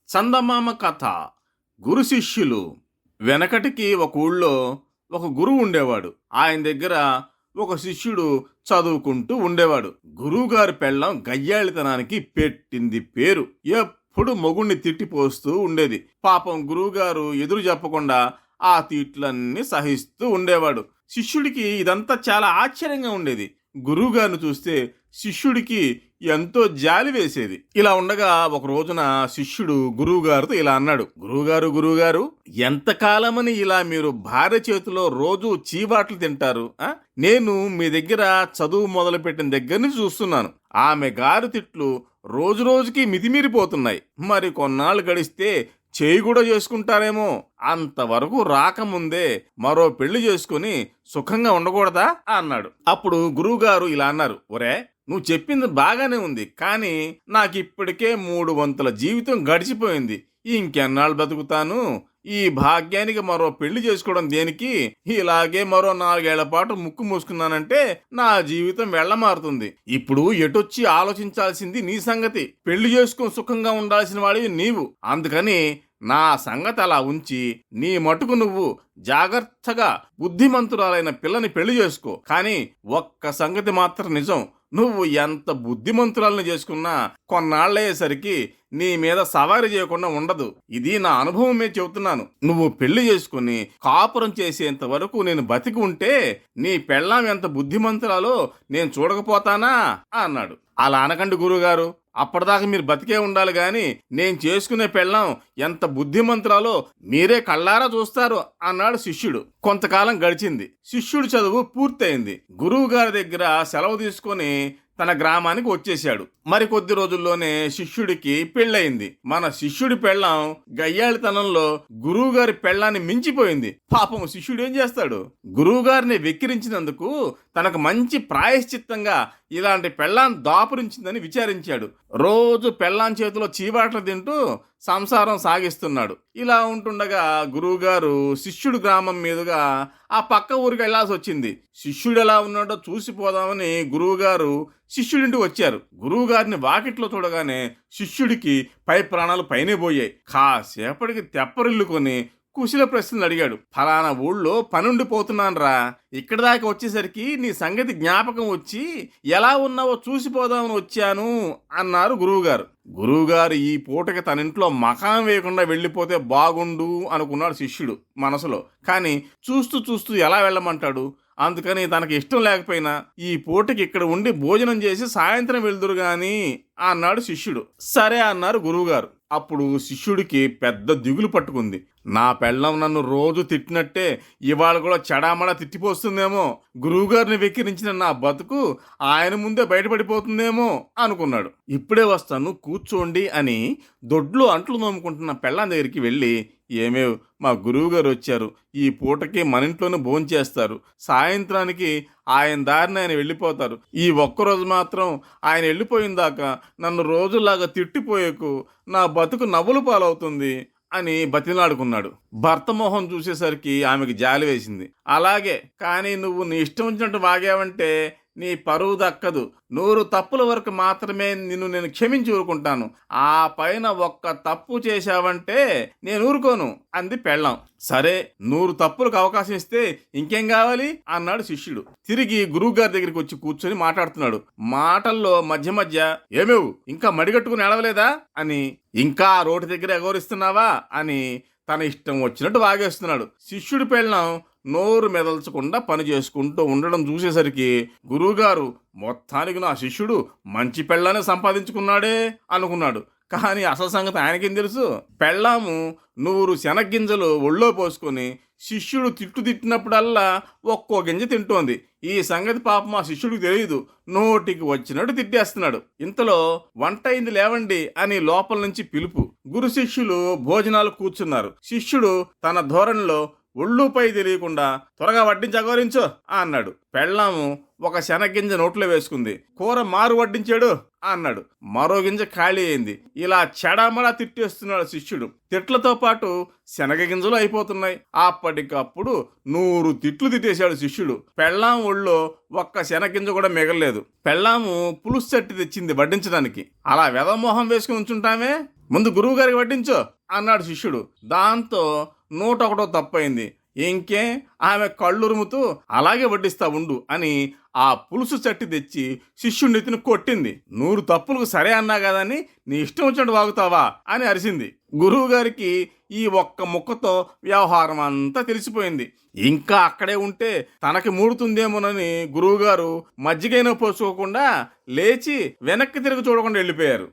చందమామ కథ. గురు శిష్యులు. వెనకటికి ఒక ఊళ్ళో ఒక గురువు ఉండేవాడు. ఆయన దగ్గర ఒక శిష్యుడు చదువుకుంటూ ఉండేవాడు. గురువుగారి పెళ్ళం గయ్యాళితనానికి పెట్టింది పేరు. ఎప్పుడు మొగుణ్ణి తిట్టిపోస్తూ ఉండేది. పాపం గురువుగారు ఎదురు చెప్పకుండా ఆ తిట్లన్నీ సహిస్తూ ఉండేవాడు. శిష్యుడికి ఇదంతా చాలా ఆశ్చర్యంగా ఉండేది. గురువుగారిని చూస్తే శిష్యుడికి ఎంతో జాలి వేసేది. ఇలా ఉండగా ఒక రోజున శిష్యుడు గురువుగారితో ఇలా అన్నాడు. గురువుగారు, ఎంతకాలమని ఇలా మీరు భార్య చేతిలో రోజు చీవాట్లు తింటారు? నేను మీ దగ్గర చదువు మొదలుపెట్టిన దగ్గర నుంచి చూస్తున్నాను. ఆమె గారి తిట్లు రోజు రోజుకి మితిమీరిపోతున్నాయి. మరి కొన్నాళ్ళు గడిస్తే చేయి కూడా చేసుకుంటారేమో. అంతవరకు రాకముందే మరో పెళ్లి చేసుకుని సుఖంగా ఉండకూడదా అన్నాడు. అప్పుడు గురువుగారు ఇలా అన్నారు. ఒరే, నువ్వు చెప్పింది బాగానే ఉంది, కానీ నాకిప్పటికే 3 వంతుల జీవితం గడిచిపోయింది. ఇంకెన్నాళ్ళు బతుకుతాను? ఈ భాగ్యానికి మరో పెళ్లి చేసుకోవడం దేనికి? ఇలాగే మరో 4 ఏళ్ల పాటు ముక్కు మూసుకున్నానంటే నా జీవితం వెళ్ళమారుతుంది. ఇప్పుడు ఎటొచ్చి ఆలోచించాల్సింది నీ సంగతి. పెళ్లి చేసుకుని సుఖంగా ఉండాల్సిన వాడివి నీవు. అందుకని నా సంగతి అలా ఉంచి నీ మటుకు నువ్వు జాగ్రత్తగా బుద్ధిమంతురాలైన పిల్లని పెళ్లి చేసుకో. కానీ ఒక్క సంగతి మాత్రం నిజం, నువ్వు ఎంత బుద్ధిమంతురాలను చేసుకున్నా కొన్నాళ్ళయ్యేసరికి నీ మీద సవారీ చేయకుండా ఉండదు. ఇది నా అనుభవం మీద చెబుతున్నాను. నువ్వు పెళ్లి చేసుకుని కాపురం చేసేంత వరకు నేను బతికి ఉంటే నీ పెళ్ళాం ఎంత బుద్ధిమంతురాలో నేను చూడకపోతానా అన్నాడు. అలా అనకండి గురువుగారు, అప్పటిదాకా మీరు బతికే ఉండాలి గాని నేను చేసుకునే పెళ్ళాం ఎంత బుద్ధిమంతురాలో మీరే కళ్ళారా చూస్తారు అన్నాడు శిష్యుడు. కొంతకాలం గడిచింది. శిష్యుడి చదువు పూర్తయింది. గురువు గారి దగ్గర సెలవు తీసుకొని తన గ్రామానికి వచ్చేశాడు. మరికొద్ది రోజుల్లోనే శిష్యుడికి పెళ్ళయింది. మన శిష్యుడి పెళ్ళాం గయ్యాళితనంలో గురువు గారి పెళ్ళాన్ని మించిపోయింది. పాపం శిష్యుడు ఏం చేస్తాడు? గురువు గారిని వెక్కిరించినందుకు తనకు మంచి ప్రాయశ్చిత్తంగా ఇలాంటి పెళ్ళాం దాపురించిందని విచారించాడు. రోజు పెళ్ళాం చేతిలో చీవాట్లు తింటూ సంసారం సాగిస్తున్నాడు. ఇలా ఉంటుండగా గురువుగారు శిష్యుడు గ్రామం మీదుగా ఆ పక్క ఊరికి వెళ్లాల్సి వచ్చింది. శిష్యుడు ఎలా ఉన్నాడో చూసిపోదామని గురువుగారు శిష్యుడింటికి వచ్చారు. గురువుగారిని వాకిట్లో చూడగానే శిష్యుడికి పై ప్రాణాలు పైనే పోయాయి. కాసేపటికి తెప్పరిల్లుకొని కుశల ప్రశ్నలు అడిగాడు. ఫలానా ఊళ్ళో పనుండిపోతున్నాన్రా, ఇక్కడ దాకా వచ్చేసరికి నీ సంగతి జ్ఞాపకం వచ్చి ఎలా ఉన్నావో చూసిపోదామని వచ్చాను అన్నారు గురువుగారు. గురువుగారు ఈ పూటకి తన ఇంట్లో మకాం వేయకుండా వెళ్ళిపోతే బాగుండు అనుకున్నాడు శిష్యుడు మనసులో. కానీ చూస్తూ చూస్తూ ఎలా వెళ్ళమంటాడు? అందుకని తనకి ఇష్టం లేకపోయినా ఈ పూటకి ఇక్కడ ఉండి భోజనం చేసి సాయంత్రం వెళ్దురు గాని అన్నాడు శిష్యుడు. సరే అన్నారు గురువుగారు. అప్పుడు శిష్యుడికి పెద్ద దిగులు పట్టుకుంది. నా పెళ్ళం నన్ను రోజు తిట్టినట్టే ఇవాళ కూడా చెడామడా తిట్టిపోస్తుందేమో, గురువుగారిని వెక్కిరించిన నా బతుకు ఆయన ముందే బయటపడిపోతుందేమో అనుకున్నాడు. ఇప్పుడే వస్తాను కూర్చోండి అని దొడ్లో అంట్లు నోముకుంటున్న పెళ్ళాం దగ్గరికి వెళ్ళి, ఏమేవ్, మా గురువుగారు వచ్చారు, ఈ పూటకి మన ఇంట్లోనే భోంచేస్తారు, సాయంత్రానికి ఆయన దారిని ఆయన వెళ్ళిపోతారు, ఈ ఒక్కరోజు మాత్రం ఆయన వెళ్ళిపోయిన దాకా నన్ను రోజులాగా తిట్టిపోయేకు, నా బతుకు నవ్వులు పాలవుతుంది అని బతిలాడుకున్నాడు. భర్త మొహం చూసేసరికి ఆమెకి జాలి వేసింది. అలాగే, కానీ నువ్వు నీ ఇష్టం వచ్చినట్టు వాగావంటే నీ పరువు దక్కదు. 100 తప్పుల వరకు మాత్రమే నేను క్షమించి ఊరుకుంటాను. ఆ పైన ఒక్క తప్పు చేశావంటే నేను ఊరుకోను అంది పెళ్ళాం. సరే, 100 తప్పులకు అవకాశం ఇస్తే ఇంకేం కావాలి అన్నాడు శిష్యుడు. తిరిగి గురువుగారి దగ్గరికి వచ్చి కూర్చొని మాట్లాడుతున్నాడు. మాటల్లో మధ్య మధ్య ఏమేవు ఇంకా మడిగట్టుకుని ఎడవలేదా అని, ఇంకా రోడ్డు దగ్గర ఎగోరిస్తున్నావా అని తన ఇష్టం వచ్చినట్టు వాగేస్తున్నాడు. శిష్యుడి పెళ్ళాం నోరు మెదల్చకుండా పని చేసుకుంటూ ఉండడం చూసేసరికి గురువుగారు మొత్తానికి నా శిష్యుడు మంచి పెళ్ళాన్ని సంపాదించుకున్నాడే అనుకున్నాడు. కానీ అసలు సంగతి ఆయనకేం తెలుసు? పెళ్ళాము 100 శనగ్గింజలు ఒళ్ళో పోసుకొని శిష్యుడు తిట్టినప్పుడల్లా ఒక్కో గింజ తింటోంది. ఈ సంగతి పాపం మా శిష్యుడికి తెలియదు. నోటికి వచ్చినట్టు తిట్టేస్తున్నాడు. ఇంతలో వంట అయింది లేవండి అని లోపల నుంచి పిలుపు. గురు శిష్యులు భోజనాలు కూర్చున్నారు. శిష్యుడు తన ధోరణిలో ఒళ్ళుపై తెలియకుండా త్వరగా వడ్డించి అగౌరించు అన్నాడు. పెళ్ళాము ఒక శనగ్గింజ నోట్లో వేసుకుంది. కూర మారు వడ్డించాడు అన్నాడు. మరో గింజ ఖాళీ అయింది. ఇలా చెడామడా తిట్టేస్తున్నాడు శిష్యుడు. తిట్లతో పాటు శనగ గింజలు అయిపోతున్నాయి. అప్పటికప్పుడు 100 తిట్లు తిట్టేశాడు శిష్యుడు. పెళ్ళాం ఒళ్ళో ఒక్క శనగింజ కూడా మిగలలేదు. పెళ్ళాము పులుసు చట్టి తెచ్చింది వడ్డించడానికి. అలా వెదమోహం వేసుకుని ఉంచుంటామే. ముందు గురువుగారికి వడ్డించు అన్నాడు శిష్యుడు. దాంతో 101 తప్పైంది. ఇంకే ఆమె కళ్ళురుముతూ అలాగే వడ్డిస్తా ఉండు అని ఆ పులుసు చట్టి తెచ్చి శిష్యుడిని కొట్టింది. 100 తప్పులకు సరే అన్నా కదని నీ ఇష్టం వచ్చినట్టు వాగుతావా అని అరిసింది. గురువు గారికి ఈ ఒక్క ముక్కతో వ్యవహారం అంతా తెలిసిపోయింది. ఇంకా అక్కడే ఉంటే తనకి మూడుతుందేమోనని గురువుగారు మజ్జిగైనా పోసుకోకుండా లేచి వెనక్కి తిరిగి చూడకుండా వెళ్ళిపోయారు.